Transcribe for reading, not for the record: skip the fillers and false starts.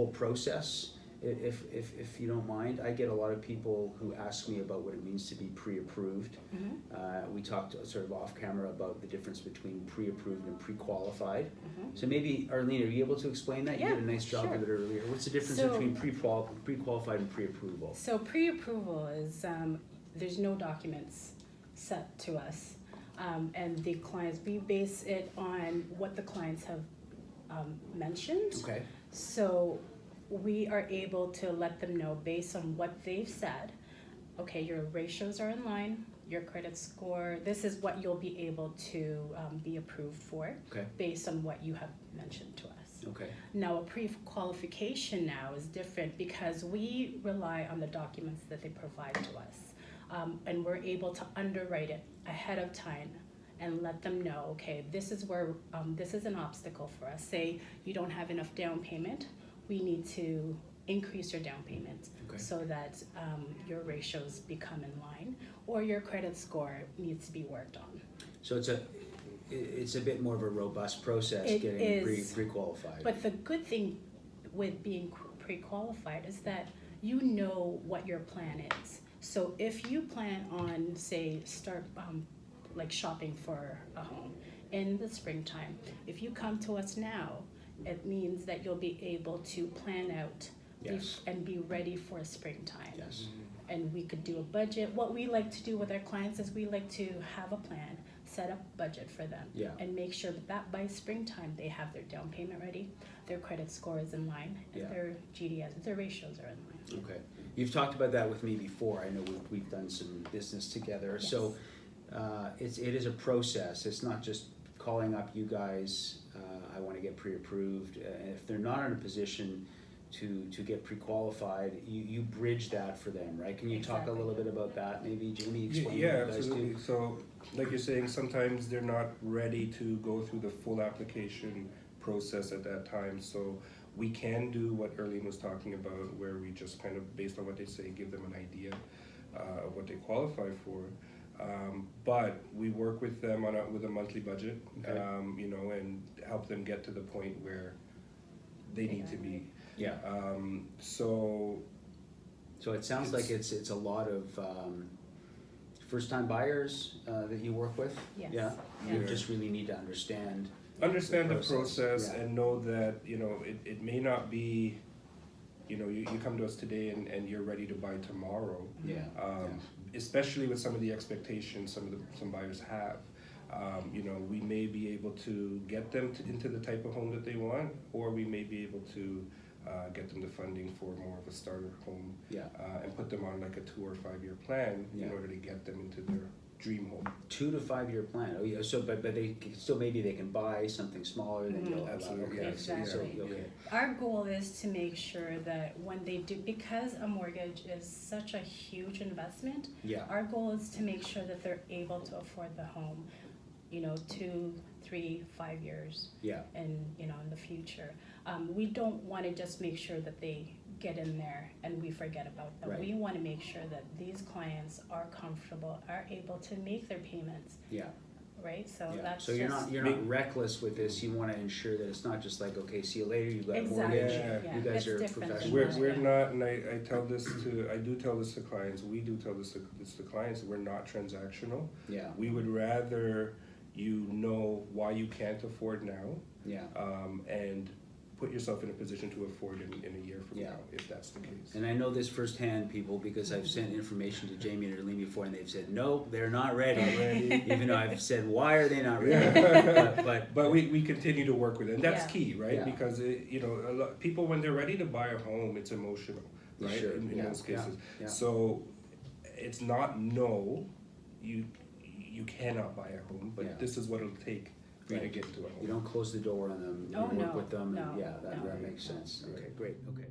whole process, if you don't mind. I get a lot of people who ask me about what it means to be pre-approved. We talked sort of off camera about the difference between pre-approved and pre-qualified. So maybe, Arlene, are you able to explain that? You did a nice job sure. of it earlier. What's the difference between pre-qualified and pre-approval? So pre-approval is there's no documents sent to us, and the clients, we base it on what the clients have mentioned. Okay. So we are able to let them know based on what they've said, okay, your ratios are in line, your credit score, this is what you'll be able to be approved for, based on what you have mentioned to us. Okay. Now, a pre-qualification now is different because we rely on the documents that they provide to us, and we're able to underwrite it ahead of time and let them know, okay, this is where, this is an obstacle for us. Say you don't have enough down payment, we need to increase your down payment so that your ratios become in line, or your credit score needs to be worked on. So it's a bit more of a robust process getting pre-qualified. But the good thing with being pre-qualified is that you know what your plan is. So if you plan on, say, start like shopping for a home in the springtime, if you come to us now, it means that you'll be able to plan out and be ready for springtime. Yes. And we could do a budget. What we like to do with our clients is we like to have a plan, set up a budget for them, and make sure that by springtime they have their down payment ready, their credit score is in line, and their GDS, their ratios are in line. Okay. You've talked about that with me before. I know we've done some business together. Yes. So it is a process. It's not just calling up you guys, I want to get pre-approved. If they're not in a position to get pre-qualified, you bridge that for them, right? Can you talk a little bit about that? Maybe Jamie, explain what you guys absolutely. do. So like you're saying, sometimes they're not ready to go through the full application process at that time. So we can do what Erlene was talking about, where we just kind of, based on what they say, give them an idea of what they qualify for. But we work with them with a monthly budget, and help them get to the point where they need to be. Yeah. So it sounds like it's a lot of first-time buyers that you work with. Yes. Yeah. You just really need to understand the process and know that it may not be. You come to us today and you're ready to buy tomorrow. Especially with some of the expectations some buyers have. We may be able to get them into the type of home that they want, or we may be able to get them the funding for more of a starter home, and put them on like a 2 or 5 year plan in order to get them into their dream home. 2 to 5 year plan. Oh yeah. So but they still, maybe they can buy something smaller than you'll allow. Absolutely. Okay. Exactly. So, okay. Our goal is to make sure that when they do, because a mortgage is such a huge investment, our goal is to make sure that they're able to afford the home, 2, 3, 5 years, and in the future. We don't want to just make sure that they get in there and we forget about them. We want to make sure that these clients are comfortable, are able to make their payments. Right, so that's so you're not reckless with this. You want to ensure that it's not just like, okay, see you later, you got a mortgage. You guys are professionals. We're not, and I tell this to clients. We do tell this to clients. We're not transactional. We would rather know why you can't afford now. And put yourself in a position to afford in a year from now, if that's the case. And I know this firsthand, people, because I've sent information to Jamie and Erlene before, and they've said, no, they're not ready. Even though I've said, why are they not ready? But we continue to work with it, and that's key, right? Because a lot people, when they're ready to buy a home, it's emotional, right? Sure. In most cases. So it's not you cannot buy a home, but this is what it'll take for you to get into a home. You don't close the door on them. You work with them. No, that makes sense. Okay, great. Okay.